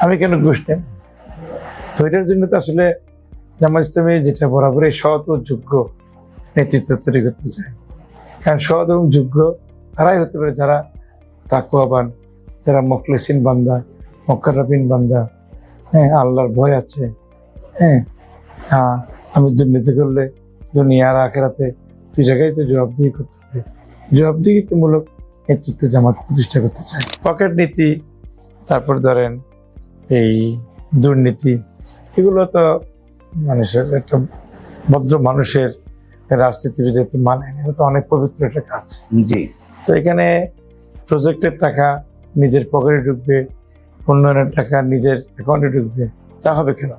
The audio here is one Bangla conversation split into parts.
আমি কেন ঘুষ নেব? তো এটার জন্য তো আসলে জামাত ইসলামী যেটা বরাবরই সৎ ও যোগ্য নেতৃত্ব তৈরি করতে চায়। কারণ সৎ এবং যোগ্য তারাই হতে পারে যারা তাকওয়াবান, যারা মুখলিসিন বান্দা, মুকাররাবিন বান্দা, হ্যাঁ, আল্লাহর ভয় আছে। হ্যাঁ, আমি দুর্নীতি করলে দুনিয়ার আখেরাতে দুই জায়গায় তো জবাবদিহি করতে হবে। জবাবদিহিতামূলক নেতৃত্ব জামাত প্রতিষ্ঠা করতে চায়। পকেট নীতি, তারপর ধরেন এই দুর্নীতি, এগুলো তো মানুষের একটা ভদ্র মানুষের রাজনীতিবিদের তো মানে এটা তো অনেক পবিত্র একটা কাজ। জি। তো এখানে প্রজেক্টের টাকা নিজের পকেটে ঢুকবে, উন্নয়নের টাকা নিজের অ্যাকাউন্টে ঢুকবে, তা হবে কেন?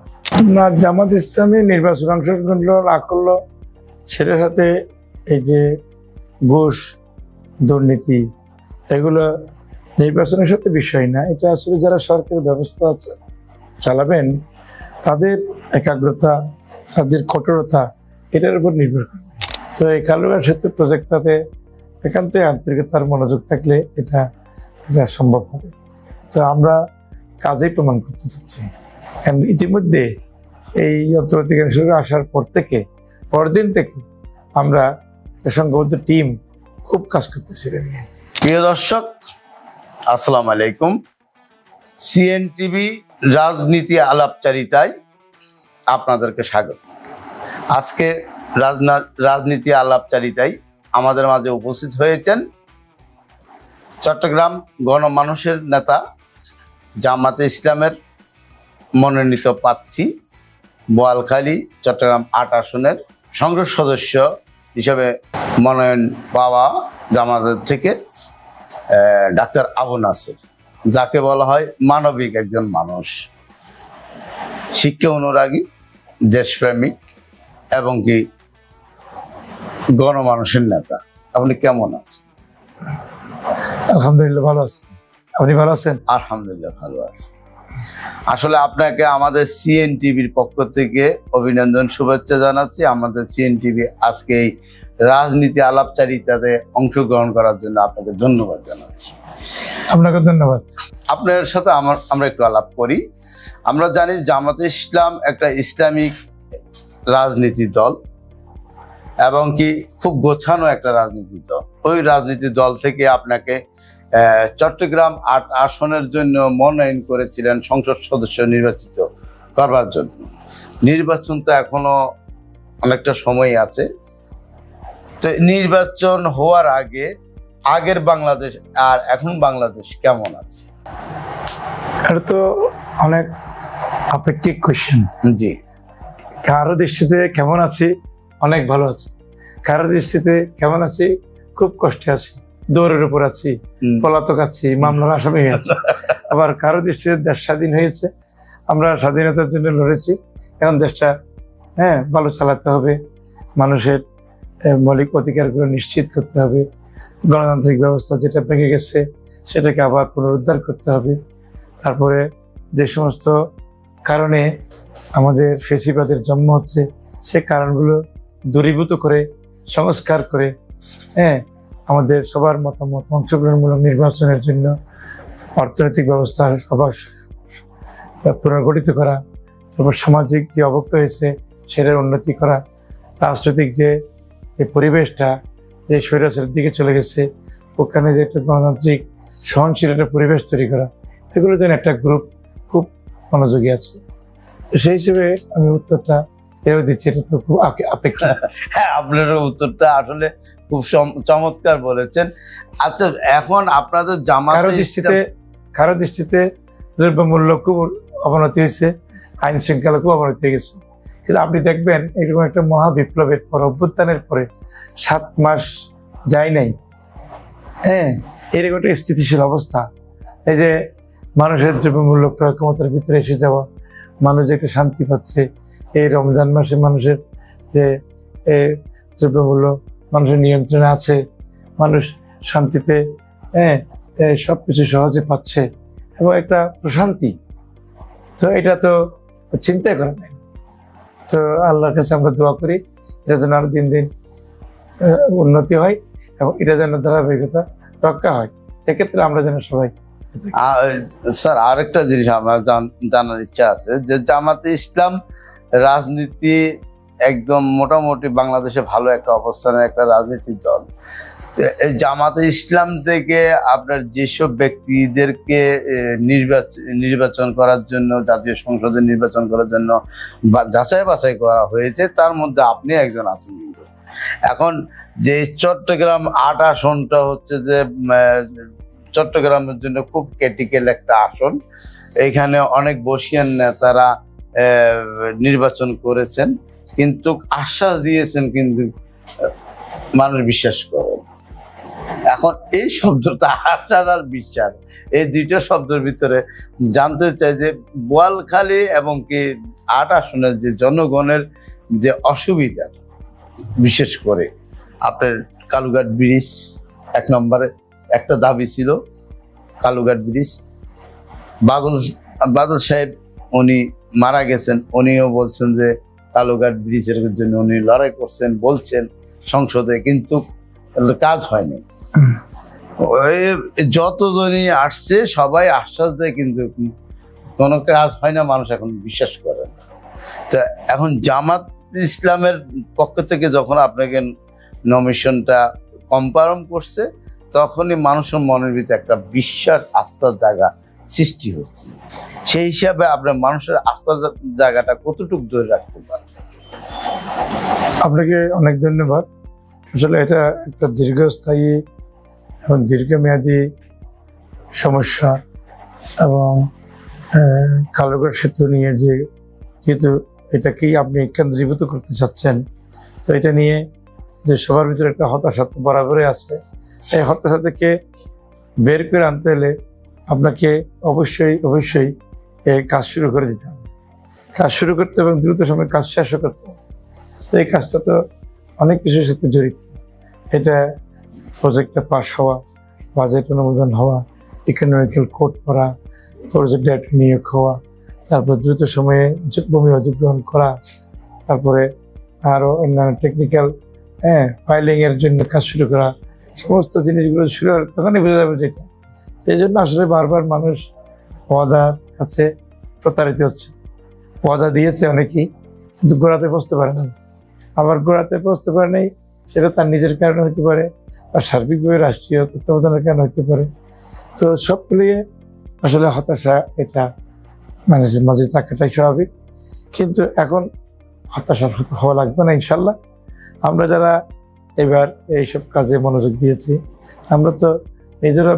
না, জামাত ইসলামী নির্বাচন অংশগ্রহণ করলো না করলো সেটার সাথে এই যে ঘুষ, দুর্নীতি, এগুলো নির্বাচনের সাথে বিষয় না। এটা আসলে যারা সরকারি ব্যবস্থা চালাবেন তাদের একাগ্রতা, তাদের কঠোরতা এটার উপর নির্ভর করবে। তো এই কালুগার সেতু প্রজেক্টটাতে একান্তই আন্তরিকতার মনোযোগ থাকলে এটা সম্ভব হবে। তো আমরা কাজেই প্রমাণ করতে চাচ্ছি। কারণ ইতিমধ্যে এই অন্তর্বর্তীকালীন সরকার আসার পরদিন থেকে আমরা একটা সংঘবদ্ধ টিম খুব কাজ করতেছি। প্রিয় দর্শক, আসসালামু আলাইকুম। সিএনটিভি রাজনীতি আলাপচারিতায় আপনাদেরকে স্বাগত। আজকে রাজনীতি আলাপচারিতায় আমাদের মাঝে উপস্থিত হয়েছেন চট্টগ্রাম গণমানুষের নেতা, জামাতে ইসলামের মনোনীত প্রার্থী, বোয়ালখালী চট্টগ্রাম ৮ আসনের সংসদ সদস্য হিসেবে মনোনয়ন পাওয়া জামাতের থেকে ডাক্তার আবু নাসের, যাকে বলা হয় মানবিক একজন মানুষ, শিক্ষা অনুরাগী, দেশপ্রেমিক এবং কি গণমানুষের নেতা। আপনি কেমন আছেন? আলহামদুলিল্লাহ ভালো আছি। আপনি ভালো আছেন? আলহামদুলিল্লাহ ভালো আছি। আসলে আপনাকে আমাদের সিএনটিভির পক্ষ থেকে অভিনন্দন, শুভেচ্ছা জানাচ্ছি। আমাদের সিএনটিভি আজকে এই রাজনীতি আলাপচারিতাতে অংশগ্রহণ করার জন্য আপনাকে ধন্যবাদ জানাচ্ছি। আপনাকে ধন্যবাদ। আপনার সাথে আমরা একটু আলাপ করি। আমরা জানি জামাতে ইসলাম একটা ইসলামিক রাজনীতি দল এবং কি খুব গোছানো একটা রাজনীতি দল। ওই রাজনীতি দল থেকে আপনাকে চট্টগ্রাম ৮ আসনের জন্য মনোনয়ন করেছিলেন সংসদ সদস্য নির্বাচিত করবার জন্য। নির্বাচন তো এখনো অনেকটা সময় আছে। তো নির্বাচন হওয়ার আগের বাংলাদেশ আর এখন বাংলাদেশ কেমন আছে? এটা তো অনেক আপেক্ষিক কোয়েশ্চেন। জি। কারো দৃষ্টিতে কেমন আছি? অনেক ভালো আছি। কারো দৃষ্টিতে কেমন আছি? খুব কষ্টে আছি, দৌড়ের উপর আছি, পলাতক আছি, মামলার আসামি হয়েছে। আবার কারো দৃষ্টিতে দেশ স্বাধীন হয়েছে, আমরা স্বাধীনতার জন্য লড়েছি, এখন দেশটা ভালো চালাতে হবে, মানুষের মৌলিক অধিকারগুলো নিশ্চিত করতে হবে, গণতান্ত্রিক ব্যবস্থা যেটা ভেঙে গেছে সেটাকে আবার পুনরুদ্ধার করতে হবে। তারপরে যে সমস্ত কারণে আমাদের ফেসিবাদের জন্ম হচ্ছে সে কারণগুলো দূরীভূত করে, সংস্কার করে আমাদের সবার মতামত অংশগ্রহণমূলক নির্বাচনের জন্য অর্থনৈতিক ব্যবস্থা সবার পুনর্গঠিত করা, তারপর সামাজিক যে অবক্ষয় হয়েছে সেটার উন্নতি করা, রাজনৈতিক যে পরিবেশটা যে স্বৈরাচারের দিকে চলে গেছে ওখানে যে একটা গণতান্ত্রিক সহনশীল একটা পরিবেশ তৈরি করা, এগুলোর জন্য একটা গ্রুপ খুব মনোযোগী আছে। তো সেই হিসেবে আমি উত্তরটা এভাবে দিচ্ছি। এটা তো খুব আপেক্ষিক। হ্যাঁ, আপনার উত্তরটা আসলে খুব চমৎকার বলেছেন। আচ্ছা, এখন আপনাদের জামাত কারো দৃষ্টিতে দ্রব্যমূল্য খুব অবনতি হয়েছে, আইন শৃঙ্খলা খুব অবনতি হয়ে গেছে, কিন্তু আপনি দেখবেন এরকম একটা মহা বিপ্লবের পর, অভ্যুত্থানের পরে 7 মাস যায় নাই, এরকম একটা স্থিতিশীল অবস্থা। এই যে মানুষের দ্রব্যমূল্য ক্রয় ক্ষমতার ভিতরে এসে যাওয়া, মানুষ যে একটা শান্তি পাচ্ছে, এই রমজান মাসে মানুষের যে দ্রব্যমূল্য মানুষের নিয়ন্ত্রণে আছে, মানুষ শান্তিতে সবকিছু সহজে পাচ্ছে এবং একটা প্রশান্তি। তো এটা তো চিন্তা করা যায়। তো আল্লাহর কাছে আমরা দোয়া করি এটা যেন আরো দিন দিন উন্নতি হয় এবং এটা যেন ধারাবাহিকতা রক্ষা হয়। এক্ষেত্রে আমরা যেন সবাই স্যার আরেকটা জিনিস আমার জানার ইচ্ছা আছে যে জামাতে ইসলাম রাজনীতি একদম মোটামুটি বাংলাদেশে ভালো একটা অবস্থানে একটা রাজনীতির দল। এই জামাতে ইসলাম থেকে আপনার যেসব ব্যক্তিদেরকে নির্বাচন করার জন্য, জাতীয় সংসদে নির্বাচন করার জন্য যাচাই বাছাই করা হয়েছে, তার মধ্যে আপনি একজন আছেন। কিন্তু এখন যে চট্টগ্রাম ৮ আসনটা হচ্ছে যে চট্টগ্রামের জন্য খুব ক্রিটিক্যাল একটা আসন, এখানে অনেক বসিয়ান নেতারা নির্বাচন করেছেন, কিন্তু আশ্বাস দিয়েছেন, কিন্তু মানুষ বিশ্বাস করে। এখন এই শব্দটা আশ্বাস আর বিশ্বাস, এই দুইটা শব্দের ভিতরে জানতে চাই যে বোয়ালখালী এবং কি ৮ আসনের যে জনগণের যে অসুবিধা, বিশেষ করে আপনার কালুঘাট ব্রিজ ১ নম্বরে একটা দাবি ছিল, কালুঘাট ব্রিজ। বাদল সাহেব উনি মারা গেছেন, উনিও বলছেন যে কালুঘাট ব্রিজের জন্য উনি লড়াই করছেন, বলছেন সংসদে, কিন্তু কাজ হয়নি। যতজনই আসছে সবাই আশ্বাস দেয়, কিন্তু কোনো কাজ হয় না, মানুষ এখন বিশ্বাস করে না। তা এখন জামাত ইসলামের পক্ষ থেকে যখন আপনাকে নমিশনটা কনফার্ম করছে, তখনই মানুষের মনের ভিতরে একটা বিশ্বাস, আস্থার জায়গা সৃষ্টি হচ্ছে। সেই হিসাবে আপনার মানুষের আস্থার জায়গাটা কতটুকু ধরে রাখতে পারবেন? আপনাকে অনেক ধন্যবাদ। আসলে এটা একটা দীর্ঘস্থায়ী এবং দীর্ঘমেয়াদী সমস্যা, এবং কালুঘাট সেতু নিয়ে যেহেতু এটাকেই আপনি কেন্দ্রীভূত করতে চাচ্ছেন, তো এটা নিয়ে যে সবার ভিতরে একটা হতাশা তো বরাবরই আছে। এই হতাশা থেকে বের করে আনতে হলে আপনাকে অবশ্যই এই কাজ শুরু করে দিতে হবে। কাজ শুরু করতে এবং দ্রুত সময় কাজ শেষও করতে হবে। তো এই কাজটা তো অনেক কিছুর সাথে জড়িত। এটা প্রজেক্টটা পাস হওয়া, বাজেট অনুমোদন হওয়া, ইকোনমিক্যাল কোড করা, প্রজেক্ট ডাইরেক্টর নিয়োগ হওয়া, তারপর দ্রুত সময়ে ভূমি অধিগ্রহণ করা, তারপরে আরও অন্যান্য টেকনিক্যাল ফাইলিংয়ের জন্য কাজ শুরু করা, সমস্ত জিনিসগুলো শুরু হলে তখনই বোঝা যাবে যেটা। এই জন্য আসলে বারবার মানুষ ওয়াদার কাছে প্রতারিত হচ্ছে। ওয়াদা দিয়েছে অনেকেই, কিন্তু গোড়াতে পৌঁছতে পারে না। আবার গোড়াতে পৌঁছতে পারে নাই, সেটা তার নিজের কারণে হতে পারে, বা সার্বিকভাবে রাষ্ট্রীয় তত্ত্বাবধানের কারণে হতে পারে। তো সব মিলিয়ে আসলে হতাশা এটা মানুষের মাঝে থাকাটাই স্বাভাবিক। কিন্তু এখন হতাশার হওয়া লাগবে না ইনশাল্লাহ। আমরা যারা এবার এইসব কাজে মনোযোগ দিয়েছি, আমরা তো নিজেরা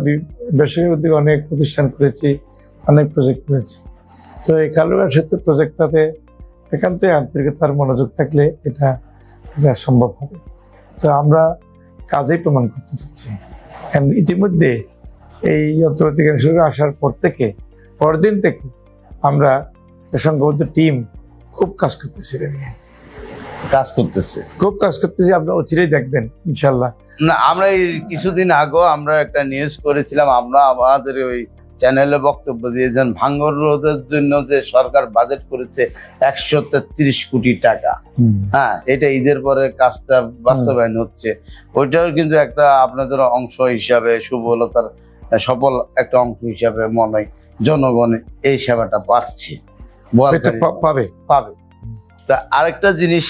বেসরকারি উদ্যোগে অনেক প্রতিষ্ঠান করেছি, অনেক প্রজেক্ট করেছি। তো এই কালুঘাট সেতু প্রজেক্টটাতে একান্তই আন্তরিকতার মনোযোগ থাকলে এটা সম্ভব হবে। তো আমরা কাজেই প্রমাণ করতে চাচ্ছি, কারণ ইতিমধ্যে এই যন্ত্রপাতি শুরু আসার পরদিন থেকে আমরা সংঘবদ্ধ টিম খুব কাজ করতেছি, খুব কাজ করতেছি। আপনারা অচিরেই দেখবেন ইনশাল্লাহ। না, আমরা এই কিছুদিন আগে আমরা একটা নিউজ করেছিলাম, আমরা আমাদের ওই চ্যানেলে বক্তব্য দিয়েছেন, ভাঙর রোধের জন্য যে সরকার বাজেট করেছে ১৩৩ কোটি টাকা। হ্যাঁ, এটা ঈদের পরে কাজটা বাস্তবায়ন হচ্ছে। ওইটাও কিন্তু একটা আপনাদের অংশ হিসাবে, সুবলতার সফল একটা অংশ হিসাবে মনে হয় জনগণ এই সেবাটা পাচ্ছে, পাবে। তা আরেকটা জিনিস,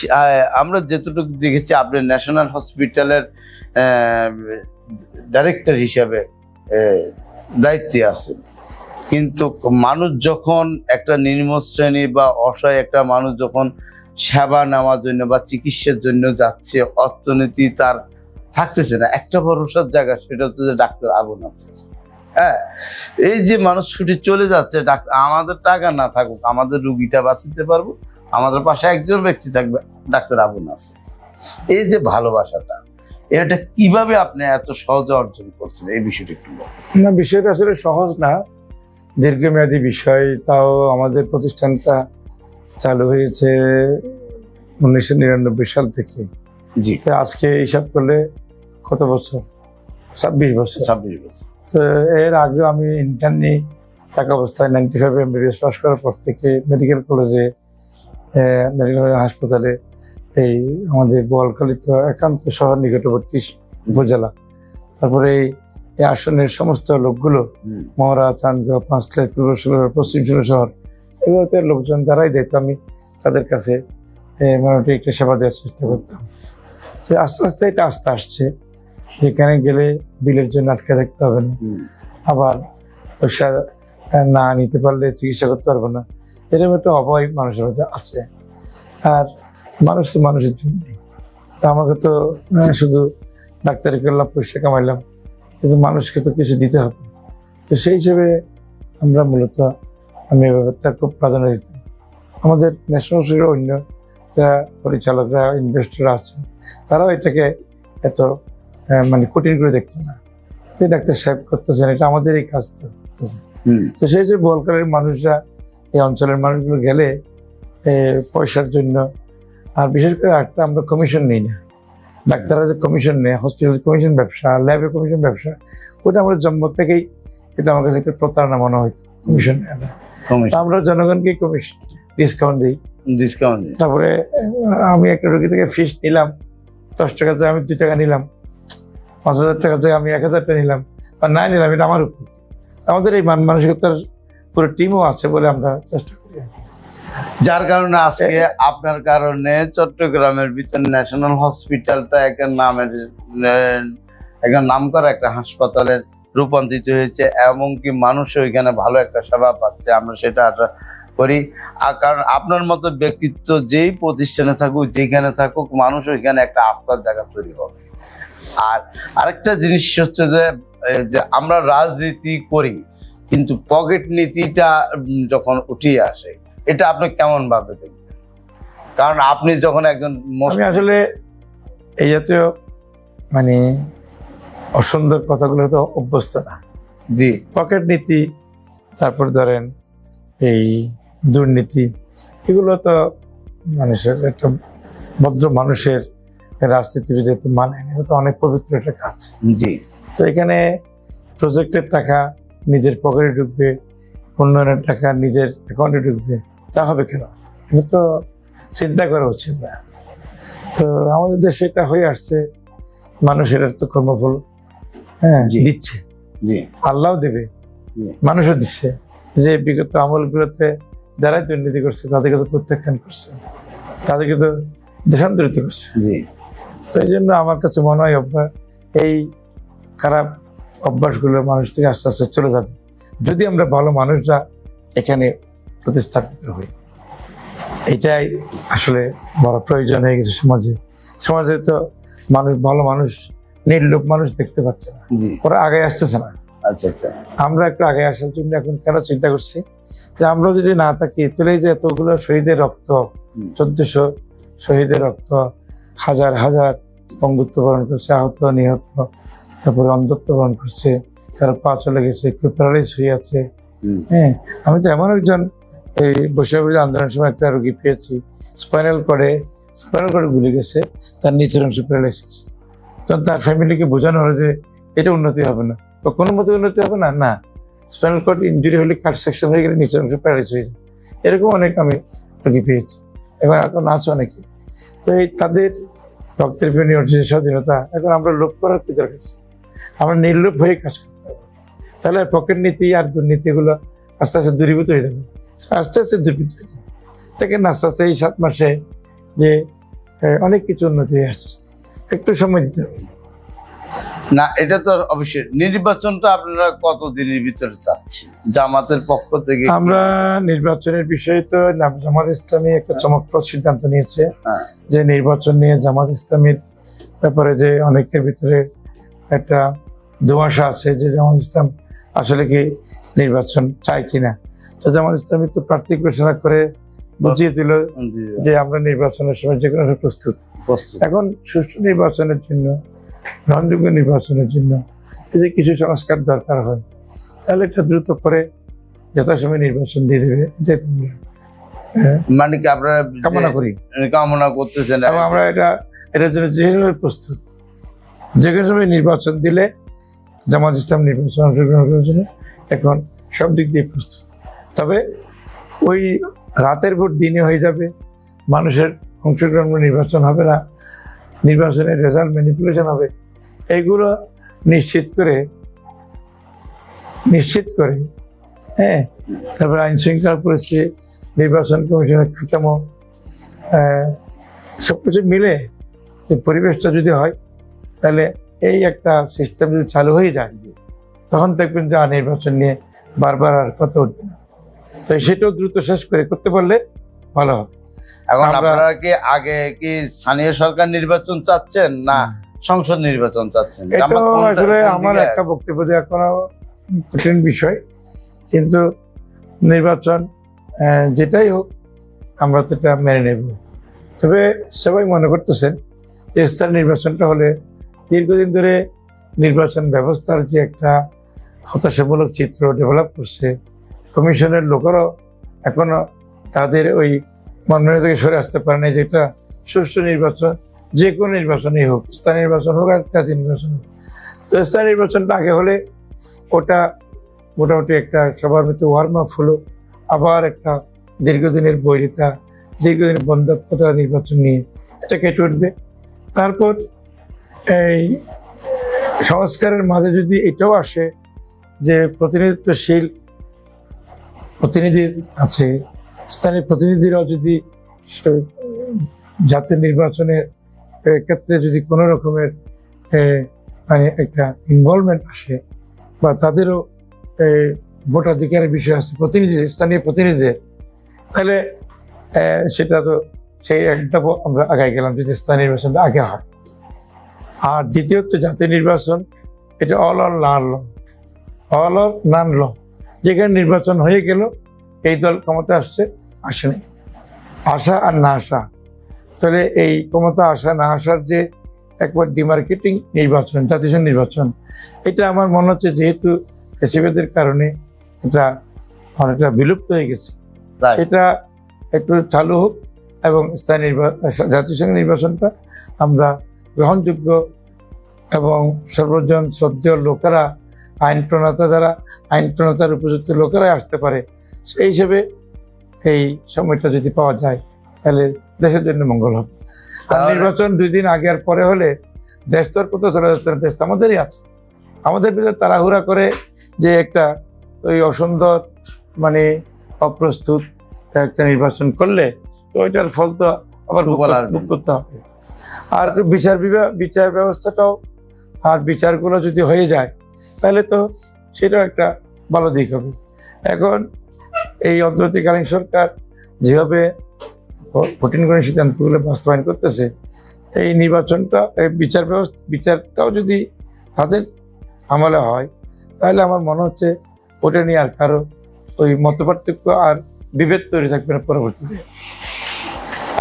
আমরা যেটুকু দেখেছি আপনি ন্যাশনাল হসপিটালের ডাইরেক্টর হিসাবে দায়িত্বে আছেন, কিন্তু মানুষ যখন একটা নিম্ন শ্রেণী বা অসহায় একটা মানুষ যখন সেবা নেওয়ার জন্য বা চিকিৎসার জন্য যাচ্ছে, অর্থনীতি তার থাকতেছে না, একটা ভরসার জায়গা সেটা হচ্ছে যে ডাক্তার আবু নাসের। হ্যাঁ, এই যে মানুষ ছুটে চলে যাচ্ছে, ডাক্তার আমাদের টাকা না থাকুক, আমাদের রুগীটা বাঁচাতে পারবো, আমাদের পাশে একজন ব্যক্তি থাকবে, ডাক্তার আবু নাসের। এই যে ভালোবাসাটা, এটা কিভাবে আপনি এত সহজে অর্জন করছেন, এই বিষয়টা একটু বলুন। না, বিষয়টা আসলে সহজ না, দীর্ঘমেয়াদী বিষয়। তাও আমাদের প্রতিষ্ঠানটা চালু হয়েছে 1999 সাল থেকে। জি, আজকে হিসাব করলে কত বছর? 26 বছর। তো এর আগে আমি ইন্টার্নি থাকা অবস্থায় 95 MBBS পাস করার পর থেকে মেডিকেল কলেজে, মেডিকেল হাসপাতালে, এই আমাদের বোয়ালখালী তো একান্ত শহর নিকটবর্তী উপজেলা, তারপরে এই এই আসনের সমস্ত লোকগুলো মহড়া, চান্দগাঁও, পাঁচলাই, পূর্ব ষোলশহর, পশ্চিম ষোলশহর এগুলোতে লোকজন যারাই দিত, আমি তাদের কাছে মোটামুটি একটা সেবা দেওয়ার চেষ্টা করতাম। তো আস্তে আস্তে এটা আস্তে আসছে, যেখানে গেলে বিলের জন্য আটকে থাকতে হবে না, আবার পয়সা না নিতে পারলে চিকিৎসা করতে পারবো না, এরকম একটা অভয় মানুষের মধ্যে আছে। আর মানুষ তো মানুষের জন্যই। তো আমাকে তো শুধু ডাক্তারি করলাম, পয়সা কামাইলাম, কিন্তু মানুষকে তো কিছু দিতে হবে। তো সেই হিসেবে আমরা মূলত আমি এই ব্যাপারটা খুব প্রাধান্য দিতাম। আমাদের ন্যাশনাল হসপিটালের অন্য পরিচালকরা, ইনভেস্টররা আছেন, তারাও এটাকে এত মানে কঠিন করে দেখতো না, যে ডাক্তার সাহেব করতেছেন, এটা আমাদের এই কাজ তো। তো সেই যে বোয়ালখালীর মানুষরা, এই অঞ্চলের মানুষগুলো গেলে পয়সার জন্য, আর বিশেষ করে একটা আমরা কমিশন নিই না, ডাক্তাররা যে কমিশন নেয়, হসপিটাল কমিশন ব্যবসা, ল্যাবে কমিশন ব্যবসা, ওটা আমরা জন্ম থেকেই এটা আমার কাছে একটা প্রতারণা মনে হইতো, কমিশন নেয় না। আমরা জনগণকে কমিশন ডিসকাউন্ট দিই। তারপরে আমি একটা রোগী থেকে ফিস নিলাম 10 টাকা, থেকে আমি 2 টাকা নিলাম, 5,000 টাকা থেকে আমি 1,000 টাকা নিলাম বা না নিলাম, এটা আমার উপর। আমাদের এই মানসিকতার পুরো টিমও আছে বলে আমরা চেষ্টা করি। যার কারণে আজকে আপনার কারণে চট্টগ্রামের ভিতরে ন্যাশনাল হসপিটালটা একটা নামকরা একটা হাসপাতালের রূপান্তরিত হয়েছে, এমনকি মানুষ ওইখানে ভালো একটা সেবা পাচ্ছে। আমরা সেটা আশা করি, কারণ আপনার মতো ব্যক্তিত্ব যেই প্রতিষ্ঠানে থাকুক, যেখানে থাকুক, মানুষ ওইখানে একটা আস্থার জায়গা তৈরি হবে। আর আরেকটা জিনিস হচ্ছে যে আমরা রাজনীতি করি, কিন্তু পকেট নীতিটা যখন উঠিয়ে আসে, এটা আপনি কেমন ভাবে দেখবেন? কারণ আপনি যখন একজন, আমি আসলে এই জাতীয় মানে অসুন্দর কথাগুলো তো অভ্যস্ত না। জি, পকেট নীতি, তারপর ধরেন এই দুর্নীতি, এগুলো তো মানুষের একটা ভদ্র মানুষের রাজনীতিবিদের তো মানে, এটা তো অনেক পবিত্র একটা কাজ। জি। তো এখানে প্রজেক্টের টাকা নিজের পকেটে ঢুকবে, উন্নয়নের টাকা নিজের অ্যাকাউন্টে ঢুকবে, তা হবে কেন? এটা তো চিন্তা করা উচিত না। তো আমাদের দেশে এটা হয়ে আসছে, মানুষের তো কর্মফল দিচ্ছে, আল্লাহও দেবে, মানুষও দিচ্ছে। যে বিগত আমলগুলোতে যারাই দুর্নীতি করছে তাদেরকে তো প্রত্যাখ্যান করছে, তাদেরকে তো দেশান্তরিত করছে। তো এই জন্য আমার কাছে মনে হয় এই খারাপ অভ্যাসগুলো মানুষ থেকে আস্তে আস্তে চলে যাবে, যদি আমরা ভালো মানুষরা এখানে প্রতিস্থাপিত হই। এটাই আসলে বড় প্রয়োজন হয়ে গেছে সমাজে। সমাজে তো মানুষ, ভালো মানুষ, নির্লোভ মানুষ দেখতে পাচ্ছে না, ওরা আগে আসতেছে না। আচ্ছা আচ্ছা, আমরা একটু আগে আসার জন্য এখন কেন চিন্তা করছি যে আমরা যদি না থাকি, চলে যে এতগুলো শহীদের রক্ত, 1400 শহীদের রক্ত, হাজার হাজার পঙ্গুত্ব বরণ করছে, আহত নিহত, তারপরে অন্ধত্ব বরণ করছে, কারো পা চলে গেছে, কেউ প্যারালাইজ হয়ে আছে। হ্যাঁ, আমি তো এমন একজন এই বৈষম্য আন্দোলনের সময় একটা রোগী পেয়েছি, স্পাইনাল কর্ডে গুলি গেছে, তার নিচের অংশ প্যারালাইসিস। তখন তার ফ্যামিলিকে বোঝানো হলো যে এটা উন্নতি হবে না, কোনো মতো উন্নতি হবে না, না স্পাইনাল কর্ড ইনজুরি হলে কাট সেকশন হয়ে গেলে নিচের অংশ প্যারালাইজ হয়ে যায়। এরকম অনেক আমি রোগী পেয়েছি, এখন আছে অনেকে। তো এই তাদের রক্তের বিনিময়ে যে স্বাধীনতা, এখন আমরা লোভ করার কি দরকার? আমরা নির্লোভ হয়ে কাজ করতে হবে, তাহলে পকেট নীতি আর দুর্নীতি এগুলো আস্তে আস্তে দূরীভূত হয়ে যাবে, আস্তে আস্তে দূরীভূত হয়ে যাবে। দেখেন আস্তে আস্তে এই 7 মাসে যে অনেক কিছু উন্নতি হয়ে আসছে, একটু সময় দিতে হবে। না, এটা তো অবশ্যই। নির্বাচনটা আপনারা কতদিনের ভিতরে চাচ্ছেন জামাতের পক্ষ থেকে? আমরা নির্বাচনের বিষয়ে তো জামাত ইসলামী একটা চমকপ্রদ সিদ্ধান্ত নিয়েছে, যে নির্বাচন নিয়ে জামাত ইসলামীর ব্যাপারে যে অনেকের ভিতরে একটা ধোঁয়াশা আছে যে জামাত ইসলাম আসলে কি নির্বাচন চায় কিনা। তো জামাত ইসলামী তো প্রার্থী ঘোষণা করে বুঝিয়ে দিল যে আমরা নির্বাচনের সময় যে কোনো প্রস্তুত। এখন সুষ্ঠু নির্বাচনের জন্য, গ্রহণযোগ্য নির্বাচনের জন্য যদি কিছু সংস্কার দরকার হয়, তাহলে এটা দ্রুত করে যথাসময়ে নির্বাচন দিয়ে দেবে, এটাই তোমরা মানে কি আপনারা কামনা করতেছেন? এবং আমরা এটার জন্য যে সময় প্রস্তুত, যে কোনো সময় নির্বাচন দিলে জামাত ইসলাম নির্বাচন অংশগ্রহণ করার জন্য এখন সব দিক দিয়ে প্রস্তুত। তবে ওই রাতের ভোট দিনে হয়ে যাবে, মানুষের অংশগ্রহণ নির্বাচন হবে না, নির্বাচনের রেজাল্ট ম্যানিপুলেশন হবে, এইগুলো নিশ্চিত করে নিশ্চিত করে, হ্যাঁ, তারপরে আইন শৃঙ্খলা পরিস্থিতি, নির্বাচন কমিশনের কাঠামো, সবকিছু মিলে যে পরিবেশটা যদি হয়, তাহলে এই একটা সিস্টেম যদি চালু হয়ে যায়, তখন দেখবেন যে আর নির্বাচন নিয়ে বারবার আর কথা উঠবে না। তো সেটাও দ্রুত শেষ করতে পারলে ভালো হবে। এখন আপনারা কি আগে কি স্থানীয় সরকার নির্বাচন চাচ্ছেন না সংসদ নির্বাচন চাচ্ছেন? এটা আসলে আমার একটা বক্তব্য দেওয়া কোনো কঠিন বিষয়, কিন্তু নির্বাচন যেটাই হোক আমরা তো এটা মেনে নেব। তবে সবাই মনে করতেছেন যে স্থানীয় নির্বাচনটা হলে দীর্ঘদিন ধরে নির্বাচন ব্যবস্থার যে একটা হতাশামূলক চিত্র ডেভেলপ করছে, কমিশনের লোকেরাও এখনো তাদের ওই মনোনয়ন থেকে সরে আসতে পারে না, যেটা সুষ্ঠু নির্বাচন যে কোনো নির্বাচনই হোক, স্থানীয় নির্বাচন হোক আর জাতীয় নির্বাচন হোক। তো স্থানীয় নির্বাচনটা আগে হলে ওটা মোটামুটি একটা সবার মধ্যে ওয়ার্ম আপ হলো, আবার একটা দীর্ঘদিনের বৈরিতা, দীর্ঘদিনের বন্ধুত্বতা নির্বাচন নিয়ে এটা কেটে উঠবে। তারপর এই সংস্কারের মাঝে যদি এটাও আসে যে প্রতিনিধিত্বশীল প্রতিনিধির আছে, স্থানীয় প্রতিনিধিরাও যদি জাতীয় নির্বাচনের ক্ষেত্রে যদি কোনো রকমের মানে একটা ইনভলভমেন্ট আসে বা তাদেরও ভোটাধিকারের বিষয় আছে স্থানীয় প্রতিনিধিদের, তাহলে সেটা তো সেই একটা আমরা আগায় গেলাম যদি স্থানীয় নির্বাচনটা আগে হয়। আর দ্বিতীয়ত জাতীয় নির্বাচন এটা অল অর নান ল, যেখানে নির্বাচন হয়ে গেল এই দল ক্ষমতা আসেনি, আসা আর না আসা, তাহলে এই ক্ষমতা আসা না আসার যে একবার ডিমার্কেটিং নির্বাচন, জাতীয় নির্বাচন, এটা আমার মনে হচ্ছে যেহেতু ফেসিবাদের কারণে এটা অনেকটা বিলুপ্ত হয়ে গেছে, সেটা একটু চালু হোক এবং স্থানীয় জাতীয় সংঘ নির্বাচনটা আমরা গ্রহণযোগ্য এবং সর্বজন শ্রদ্ধেয় লোকেরা, আইন প্রণেতা যারা আইন প্রণেতার উপযুক্ত লোকেরাই আসতে পারে, সেই হিসেবে এই সময়টা যদি পাওয়া যায় তাহলে দেশের জন্য মঙ্গল হবে। আর নির্বাচন 2 দিন আগে আর পরে হলে দেশ তো আর কোথাও চলে যাচ্ছে না, দেশ তো আমাদেরই আছে। আমাদের ভিতরে তাড়াহুড়া করে যে একটা ওই অসুন্দর মানে অপ্রস্তুত একটা নির্বাচন করলে তো ওইটার ফল তো আবার ভোগ করতে হবে। আর বিচার ব্যবস্থাটাও আর বিচারগুলো যদি হয়ে যায় তাহলে তো সেটাও একটা ভালো দিক হবে। এখন এই অন্তর্বর্তীকালীন সরকার যেভাবে কঠিন কঠিন সিদ্ধান্তগুলো বাস্তবায়ন করতেছে, এই নির্বাচনটা বিচারটাও যদি তাদের আমলে হয় তাহলে আমার মনে হচ্ছে ওটা নিয়ে আর কারো ওই মতপার্থক্য আর বিভেদ তৈরি থাকবে না পরবর্তীতে।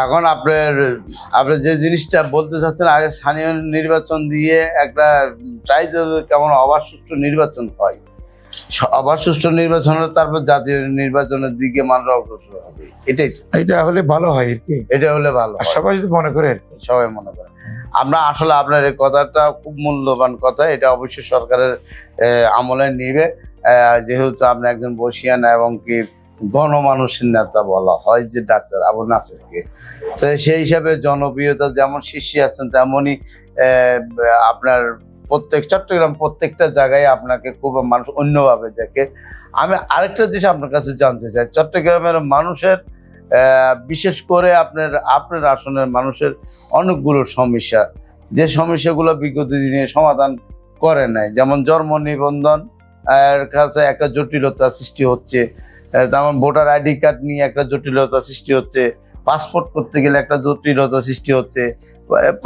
এখন আপনার যে জিনিসটা বলতে চাচ্ছেন, আগে স্থানীয় নির্বাচন দিয়ে একটা চাই কেমন অবাধ সুষ্ঠু নির্বাচন হয়, অবাধ সুষ্ঠু নির্বাচন হলে তারপর জাতীয় নির্বাচনের দিকে মানুষ অগ্রসর হবে, এটাই তো। এটা হলে ভালো হয় আর কি, এটা হলে ভালো, সবাই যদি মনে করে, সবাই মনে করে। আমরা আসলে আপনার এই কথাটা খুব মূল্যবান কথা, এটা অবশ্যই সরকারের আমলে নিবে, যেহেতু আপনি একজন বর্ষিয়ান এবং কি গণমানুষের নেতা বলা হয় যে ডাক্তার আবু নাসেরকে, তো সেই হিসাবে জনপ্রিয়তা যেমন শীর্ষে আছেন তেমনই আপনার চট্টগ্রাম প্রত্যেকটা জায়গায় আপনাকে খুব মানুষ অন্যভাবে দেখে। আমি আরেকটা জিনিস আপনার কাছে জানতে চাই, চট্টগ্রামের মানুষের বিশেষ করে আপনার আসনের মানুষের অনেকগুলো সমস্যা, যে সমস্যাগুলো বিগত দিনে সমাধান করে নাই, যেমন জন্ম নিবন্ধন এর কাছে একটা জটিলতা সৃষ্টি হচ্ছে, যেমন ভোটার আইডি কার্ড নিয়ে একটা জটিলতা সৃষ্টি হচ্ছে, পাসপোর্ট করতে গেলে একটা জটিলতা সৃষ্টি হচ্ছে,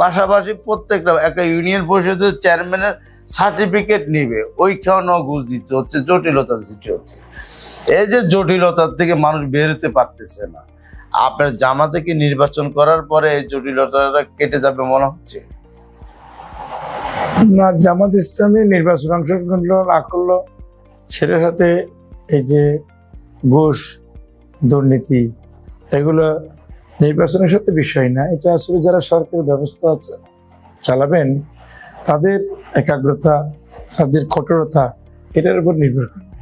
পাশাপাশি প্রত্যেকটা একটা ইউনিয়ন পরিষদের চেয়ারম্যানের সার্টিফিকেট নিবে ওইখানেও ঘুষ দিতে হচ্ছে, জটিলতা সৃষ্টি হচ্ছে। এই যে জটিলতার থেকে মানুষ বের হতে পারতেছে না, আপনার জামাতে কি নির্বাচন করার পরে এই জটিলতাটা কেটে যাবে মনে হচ্ছে? না, জামাত ইসলামী নির্বাচন অংশগ্রহণ না করলো সেটার সাথে এই যে ঘুষ দুর্নীতি এগুলো নির্বাচনের সাথে বিষয় না, এটা আসলে যারা সরকারি ব্যবস্থা চালাবেন তাদের একাগ্রতা, তাদের কঠোরতা এটার উপর নির্ভর করবে।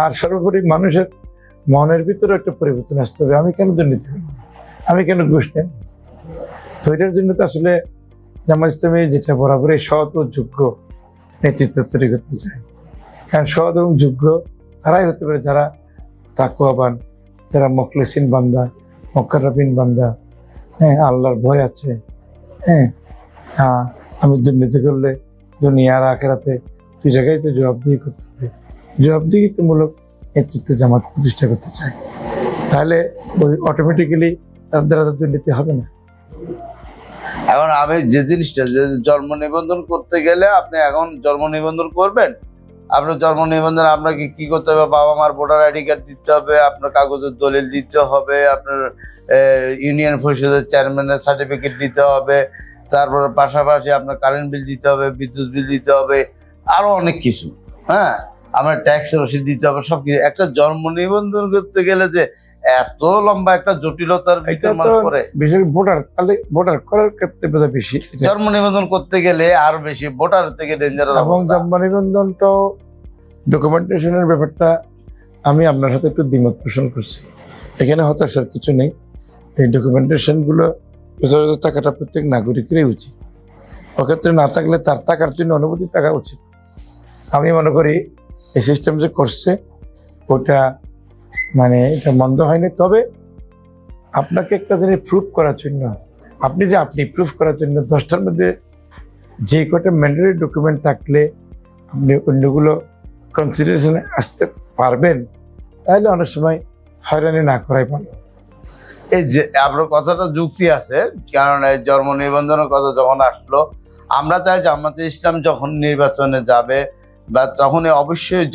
আর সর্বোপরি মানুষের মনের ভিতরে একটা পরিবর্তন আসতে হবে, আমি কেন দুর্নীতি করব, আমি কেন ঘুষ নেব। তো এটার জন্য তো আসলে জামাত ইসলামী যেটা বরাবরই সৎ ও যোগ্য নেতৃত্ব তৈরি করতে চায়, কারণ সৎ এবং যোগ্য তারাই হতে পারে যারা তাকওয়াবান, যারা মুখলিসিন বান্দা, মুকাররাবিন বান্দা, হ্যাঁ, আল্লাহর ভয় আছে। হ্যাঁ, আমি দুর্নীতি করলে দুনিয়ার আখেরাতে দুই জায়গায় তো জবাবদিহি করতে হবে। জবাবদিহিমূলক নেতৃত্ব জামাত প্রতিষ্ঠা করতে চায়, তাহলে ওই অটোমেটিক্যালি তার দ্বারা দুর্নীতি হবে না। এখন আমি যে জিনিসটা, যে জন্ম নিবন্ধন করতে গেলে আপনি এখন জন্ম নিবন্ধন করবেন, আপনার জন্ম নিবন্ধন আপনাকে কি করতে হবে? বাবা মার ভোটার আইডি কার্ড দিতে হবে, আপনার কাগজের দলিল দিতে হবে, আপনার ইউনিয়ন পরিষদের চেয়ারম্যানের সার্টিফিকেট দিতে হবে, তারপরে পাশাপাশি আপনার কারেন্ট বিল দিতে হবে, বিদ্যুৎ বিল দিতে হবে, আরো অনেক কিছু। হ্যাঁ, আমার ট্যাক্সের রসিদ দিতে হবে, সবকিছু। একটা জন্ম নিবন্ধন করতে গেলে যে এত লম্বা একটা জটিলতার ভিতর মানুষ পড়ে, বিশেষ ভোটার, তাহলে ভোটার করার ক্ষেত্রে বোধহয় বেশি। জন্ম নিবন্ধন করতে গেলে আরো বেশি, ভোটার থেকে ডেঞ্জারাস। এবং জন্ম নিবন্ধনটাও ডকুমেন্টেশনের ব্যাপারটা আমি আপনার সাথে একটু দ্বিমত পোষণ করছি। এখানে হতাশার কিছু নেই। এই ডকুমেন্টেশনগুলো যথাযথ থাকাটা প্রত্যেক নাগরিকেরই উচিত। ওক্ষেত্রে না থাকলে তার থাকার জন্য অনুমতি থাকা উচিত। আমি মনে করি এই সিস্টেম যে করছে ওটা মানে এটা মন্দ হয়নি। তবে আপনাকে একটা জিনিস প্রুফ করার জন্য, আপনি প্রুফ করার জন্য 10টার মধ্যে যে কটা ম্যান্ডেটরি ডকুমেন্ট থাকলে আপনি অন্যগুলো কনসিডারেশনে আসতে পারবেন, তাহলে অনেক সময় হয়রানি না করাই ভালো। এই যে আপনার কথাটা যুক্তি আছে, কারণ এই জন্ম নিবন্ধনের কথা যখন আসলো, আমরা চাই জামাতে ইসলাম যখন নির্বাচনে যাবে বা তখনই অবশ্যই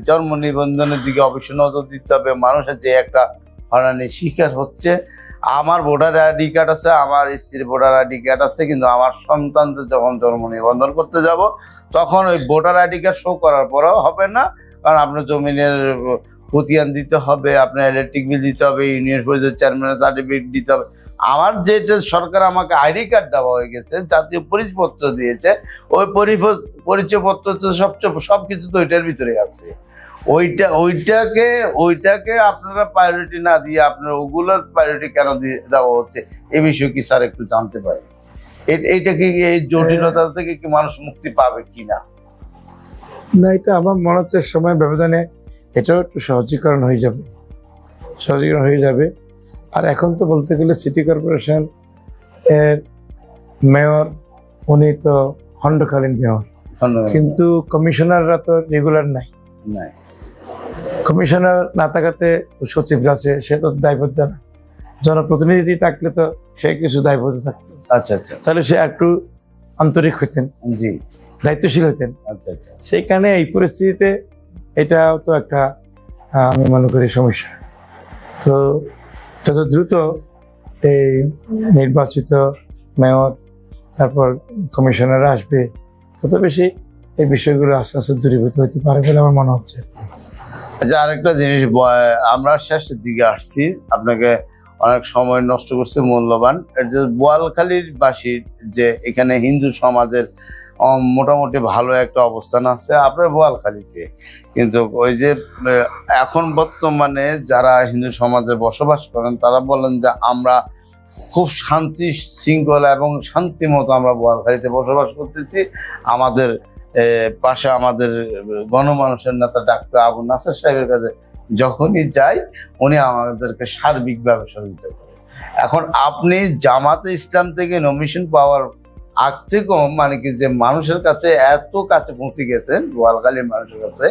জন্ম নিবন্ধনের দিকে অবশ্যই নজর দিতে হবে। মানুষের যে একটা হয়রানির শিকার হচ্ছে, আমার ভোটার আইডি কার্ড আছে, আমার স্ত্রীর ভোটার আইডি কার্ড আছে, কিন্তু আমার সন্তানদের যখন জন্ম নিবন্ধন করতে যাব তখন ওই ভোটার আইডি কার্ড শো করার পরেও হবে না, কারণ আপনার জমিনের খতিয়ান দিতে হবে, আপনার ইলেকট্রিক বিল দিতে হবে, ইউনিয়ন পরিষদের চেয়ারম্যানের সার্টিফিকেট দিতে হবে। আমার যেটা সরকার আমাকে আইডি কার্ড দেওয়া হয়ে গেছে, জাতীয় পরিচয়পত্র দিয়েছে, ওই পরিচয়পত্র তো সবকিছু তো ওইটার ভিতরে আছে। ওইটাকে আপনারা প্রায়োরিটি না দিয়ে আপনার ওগুলোর প্রায়োরিটি কেন দেওয়া হচ্ছে, এই বিষয়ে কি স্যার একটু জানতে পারি? এইটা কি, এই জটিলতা থেকে কি মানুষ মুক্তি পাবে কিনা? না, এটা আমার মনে হচ্ছে সময় ব্যবধানে এটাও একটু সহজীকরণ হয়ে যাবে। আর এখন তো বলতে গেলে সিটি কর্পোরেশন এর মেয়র উনি তো খণ্ডকালীন মেয়র, কিন্তু কমিশনাররা তো রেগুলার নাই। কমিশনার না থাকাতে সচিবরা আছে, সে তো দায়বদ্ধ না। জনপ্রতিনিধি থাকলে তো সে কিছু দায়বদ্ধ থাকতো। আচ্ছা আচ্ছা, তাহলে সে একটু আন্তরিক হইতেন, জি, দায়িত্বশীল হইতেন। আচ্ছা আচ্ছা, সেইখানে এই পরিস্থিতিতে এটাও তো একটা আমি মনে করি সমস্যা। তো যত দ্রুত এই নির্বাচিত মেয়র তারপর কমিশনার আসবে, তত বেশি এই বিষয়গুলো আস্তে আস্তে দূরীভূত হতে পারে বলে আমার মনে হচ্ছে। আচ্ছা, আরেকটা জিনিস, আমরা শেষের দিকে আসছি, আপনাকে অনেক সময় নষ্ট করছে মূল্যবান। যে বোয়ালখালীর বাসীর যে এখানে হিন্দু সমাজের মোটামুটি ভালো একটা অবস্থান আছে আপনার বোয়ালখালীতে, কিন্তু ওই যে এখন বর্তমানে যারা হিন্দু সমাজে বসবাস করেন তারা বলেন যে আমরা খুব শান্তি শৃঙ্খলা এবং শান্তি মতো আমরা বোয়ালখালীতে বসবাস করতেছি। আমাদের পাশে আমাদের গণমানুষের নেতা ডাক্তার আবু নাসের সাহেবের কাছে যখনই যাই উনি আমাদেরকে সার্বিকভাবে সহযোগিতা করে। এখন আপনি জামাতে ইসলাম থেকে নমিনেশন পাওয়ার আগ থেকেও মানে কি যে মানুষের কাছে এত কাছে পৌঁছে গেছেন, বোয়ালখালীর মানুষের কাছে,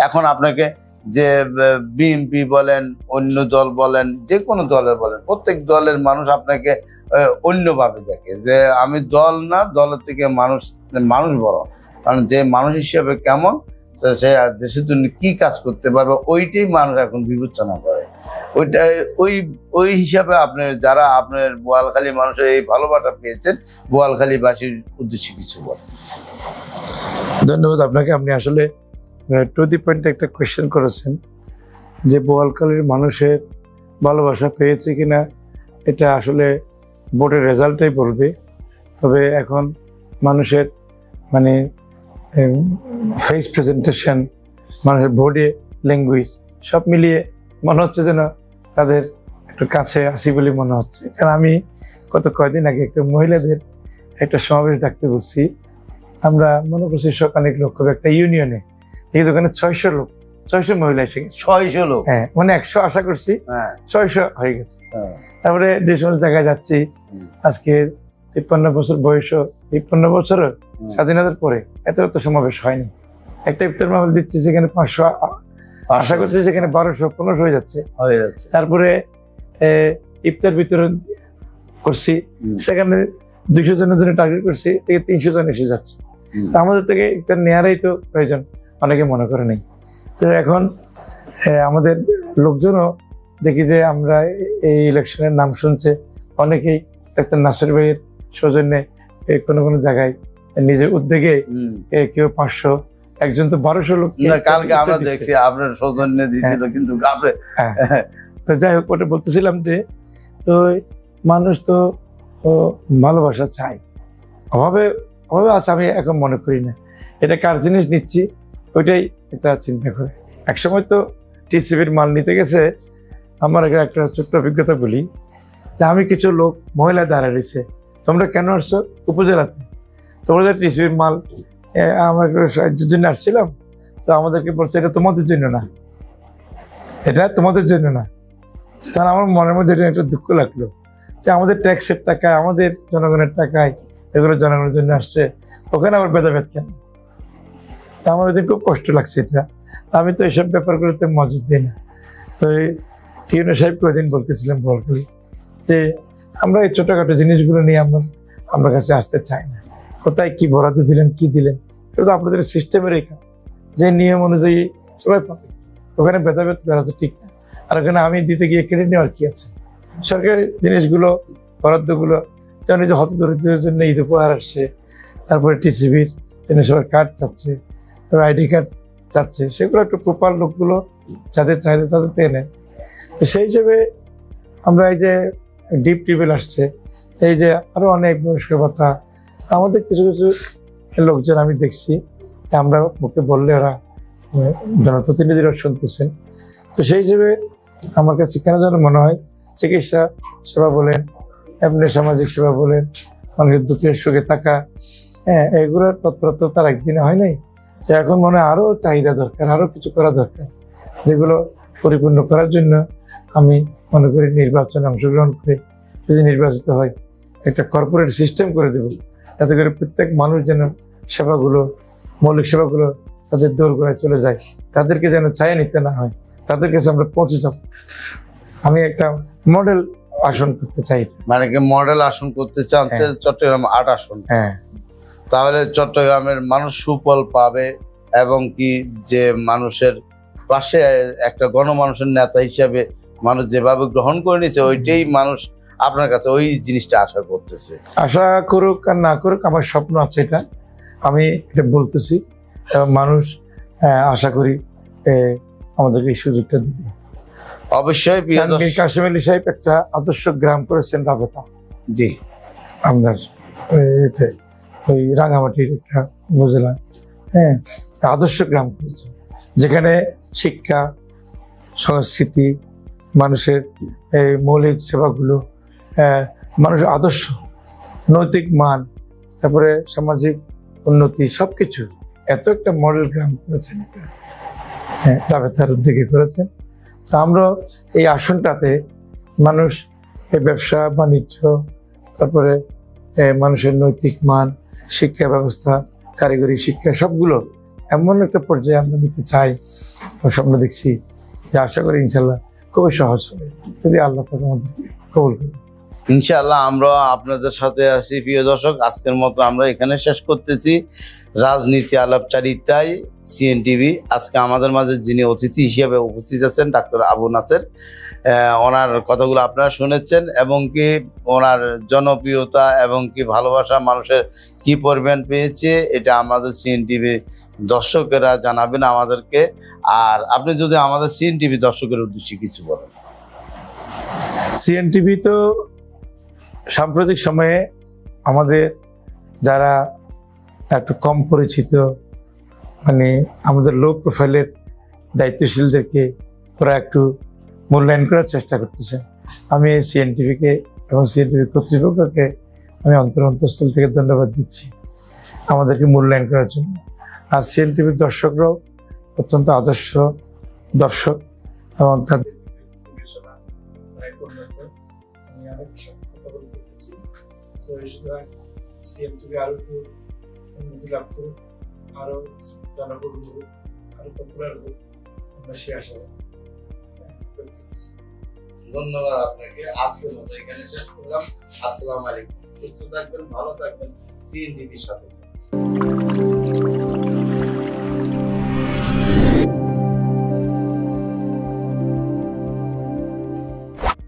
এখন আপনাকে যে বিএনপি বলেন, অন্য দল বলেন, যে কোনো দলের বলেন, প্রত্যেক দলের মানুষ আপনাকে অন্যভাবে দেখে। যে আমি দল না, দলের থেকে মানুষ বড়, কারণ যে মানুষ হিসেবে কেমন, সে দেশের জন্য কি কাজ করতে পারবে ওইটাই মানুষ এখন বিবেচনা করে। ওই হিসাবে আপনি যারা আপনার বোয়ালখালী মানুষের এই ভালোবাসা পেয়েছেন, বোয়ালখালীবাসীর উদ্দেশ্যে কিছু বলেন। ধন্যবাদ আপনাকে। আপনি আসলে টু দি পয়েন্টে একটা কোয়েশ্চেন করেছেন যে বোয়ালখালীর মানুষের ভালোবাসা পেয়েছে কিনা, এটা আসলে ভোটের রেজাল্টটাই বলবে। তবে এখন মানুষের মানে ফেস প্রেজেন্টেশন, মানুষের বডি ল্যাঙ্গুয়েজ সব মিলিয়ে মনে হচ্ছে যেন তাদের একটু কাছে আসি বলে মনে হচ্ছে। কারণ আমি কয়েকদিন আগে একটা মহিলাদের একটা সমাবেশ ডাকতে বলছি, আমরা মনে করছি সকালে খুব একটা ইউনিয়নে এই দোকানে 600 লোক, 600 মহিলা এসে গেছে। 600 লোক? হ্যাঁ, মানে 100 আশা করছি, হ্যাঁ 600 হয়ে গেছে। হ্যাঁ। তারপরে যে সমস্ত জায়গায় যাচ্ছি, আজকে 53 বছর বয়সও, 53 বছর স্বাধীনতার পরে এত সমাবেশ হয়নি। একটা ইফতার মাহফিল দিচ্ছি, সেখানে 500 আশা করছি, সেখানে 1200-1500 হয়ে যাচ্ছে। তারপরে ইফতার বিতরণ করছি, সেখানে 200 জনের জন্য টার্গেট করছি, 300 জন এসে যাচ্ছে। তো আমাদের থেকে ইফতার নেওয়ারই তো প্রয়োজন, অনেকে মনে করে নেই। তো এখন আমাদের লোকজনও দেখি যে আমরা এই ইলেকশনের নাম শুনছে, অনেকেই ডাক্তার নাসির ভাইয়ের সৌজন্যে কোনো কোনো জায়গায় নিজের উদ্যোগে কেউ 500, একজন তো 1200 লোক কালকে আমরা দেখছি আপনার সৌজন্যে দিয়েছিল। কিন্তু তো যাই হোক, ওটা বলতেছিলাম যে তো মানুষ তো ভালোবাসা চাই, অভাবে অভাবে আছে আমি এখন মনে করি না। এটা কার জিনিস নিচ্ছি ওইটাই একটা চিন্তা করে। একসময় তো টিসিবির মাল নিতে গেছে, আমার একটা ছোট্ট অভিজ্ঞতা বলি, যে আমি কিছু লোক মহিলা দাঁড়ায় রয়েছে, তোমরা কেন আসছো উপজেলাতে, তোমরা টিসিবির মাল আমরা সাহায্যের জন্য আসছিলাম, তো আমাদেরকে বলছে এটা তোমাদের জন্য না, এটা তোমাদের জন্য না। তাহলে আমার মনের মধ্যে এটা একটা দুঃখ লাগলো যে আমাদের ট্যাক্সের টাকায়, আমাদের জনগণের টাকায় এগুলো জনগণের জন্য আসছে, ওখানে আবার ভেদাভেদ কেন? তা আমার ওই দিন খুব কষ্ট লাগছে এটা। আমি তো এইসব ব্যাপারগুলোতে মজুদ দিই না। তো টিউনো সাহেবকে ওই দিন বলতেছিলাম বলগুলি যে আমরা এই ছোটোখাটো জিনিসগুলো নিয়ে আমরা কাছে আসতে চাই না। কোথায় কি বরাদ্দ দিলেন, কি দিলেন, এটা তো আপনাদের সিস্টেমের এই কাজ, যে নিয়ম অনুযায়ী সবাই পাবে, ওখানে ভেদাভেদ করা তো ঠিক না। আর ওখানে আমি দিতে গিয়ে কেড়ে নেওয়ার কি আছে? সরকারি জিনিসগুলো, বরাদ্দগুলো, যেমন এই যে হতদরিদ্রের জন্য ঈদ উপহার আসছে, তারপরে টিসিবির জন্য সবার কার্ড চাচ্ছে, তারপর আইডি কার্ড চাচ্ছে, সেগুলো একটু প্রপার লোকগুলো যাদের চাহিদা তাদের থেকে নেন। তো সেই হিসেবে আমরা এই যে ডিপ টিউবওয়েল আসছে, এই যে আরো অনেক বয়স্ক ভাতা, আমাদের কিছু কিছু লোকজন আমি দেখছি, আমরা মুখে বললে ওরা জনপ্রতিনিধিরা শুনতেছেন। তো সেই হিসেবে আমার কাছে কেন যেন মনে হয় চিকিৎসা সেবা বলেন, এমনি সামাজিক সেবা বলেন, মানুষের দুঃখের সুখে থাকা, হ্যাঁ, এগুলোর তৎপরতা তার একদিনে হয় নাই। যে এখন মনে হয় আরো চাহিদা দরকার, আরো কিছু করা দরকার, যেগুলো পরিপূর্ণ করার জন্য আমি মনে করি নির্বাচনে অংশগ্রহণ করে যদি নির্বাচিত হয়, একটা কর্পোরেট সিস্টেম করে দেব, যাতে করে প্রত্যেক মানুষ যেন সেবাগুলো, মৌলিক সেবাগুলো তাদের দোরগোড়ায় চলে যায়, তাদেরকে যেন চাইয়ে নিতে না হয়, তাদের কাছে আমরা পৌঁছে যাব। আমি একটা মডেল আসন করতে চাই। মানে কি মডেল আসন করতে চাচ্ছে? চট্টগ্রাম 8 আসন। হ্যাঁ, তাহলে চট্টগ্রামের মানুষ সুফল পাবে, এবং কি যে মানুষের পাশে একটা গণমানুষের নেতা হিসাবে মানুষ যেভাবে গ্রহণ করে নিচ্ছে, ওইটাই মানুষ আপনার কাছে ওই জিনিসটা আশা করতেছে। আশা করুক আর না করুক, আমার স্বপ্ন আছে, এটা আমি এটা বলতেছি, এবং মানুষ আশা করি আমাদেরকে এই সুযোগটা দিবে। অবশ্যই কাশেম আলী সাহেব একটা আদর্শ গ্রাম করেছেন রাবেতা, জি, আপনার এতে ওই রাঙামাটির একটা উপজেলা, হ্যাঁ, আদর্শ গ্রাম করেছেন, যেখানে শিক্ষা, সংস্কৃতি, মানুষের মৌলিক সেবাগুলো, মানুষের আদর্শ, নৈতিক মান, তারপরে সামাজিক উন্নতি, সবকিছু এত একটা মডেল গ্রাম করেছেন, হ্যাঁ, রাবেতার উদ্যোগে করেছেন। তো আমরা এই আসনটাতে মানুষ এই ব্যবসা বাণিজ্য, তারপরে মানুষের নৈতিক মান, শিক্ষা ব্যবস্থা, কারিগরি শিক্ষা, সবগুলো এমন একটা পর্যায়ে আমরা নিতে চাই, স্বপ্ন দেখছি, যে আশা করি ইনশাল্লাহ খুবই সহজ হবে যদি আল্লাহ পাক আমাদেরকে কবুল করে। ইনশাআল্লাহ আমরা আপনাদের সাথে আছি। প্রিয় দর্শক, আজকের মতো আমরা এখানে শেষ করতেছি রাজনীতি আলাপচারিতায় সিএনটিভি। আজকে আমাদের মাঝে যিনি অতিথি হিসেবে উপস্থিত আছেন ডাক্তার আবু নাসের, ওনার কথাগুলো আপনারা শুনেছেন, এবং কি ওনার জনপ্রিয়তা এবং কি ভালোবাসা মানুষের কি পরিমাণ পেয়েছে, এটা আমাদের সিএনটিভি দর্শকেরা জানাবেন আমাদেরকে। আর আপনি যদি আমাদের সিএনটিভি দর্শকের উদ্দেশ্যে কিছু বলেন। সিএনটিভি তো সাম্প্রতিক সময়ে আমাদের যারা একটু কম পরিচিত, মানে আমাদের লো প্রোফাইলের দায়িত্বশীলদেরকে ওরা একটু মূল্যায়ন করার চেষ্টা করতেছে। আমি এই সিএনটিভিকে এবং সিএনটিভি কর্তৃপক্ষকে আমি অন্তঃস্থল থেকে ধন্যবাদ দিচ্ছি আমাদেরকে মূল্যায়ন করার জন্য। আর সিএনটিভির দর্শকরাও অত্যন্ত আদর্শ দর্শক এবং তাদের আমি অনেক কথা বলতে পেরেছি। তো সুতরাং সিএমটিভি আরো একটু উন্নতি লাভ করুক, আরো জনবহুল হোক, আরো পপুলার হোক, আমরা সে আশা ব্যক্ত করছি। ধন্যবাদ আপনাকে। আজকের মতো এখানে শেষ করলাম। আসসালামু আলাইকুম। সুস্থ থাকবেন, ভালো থাকবেন, সিএনটিভির সাথে।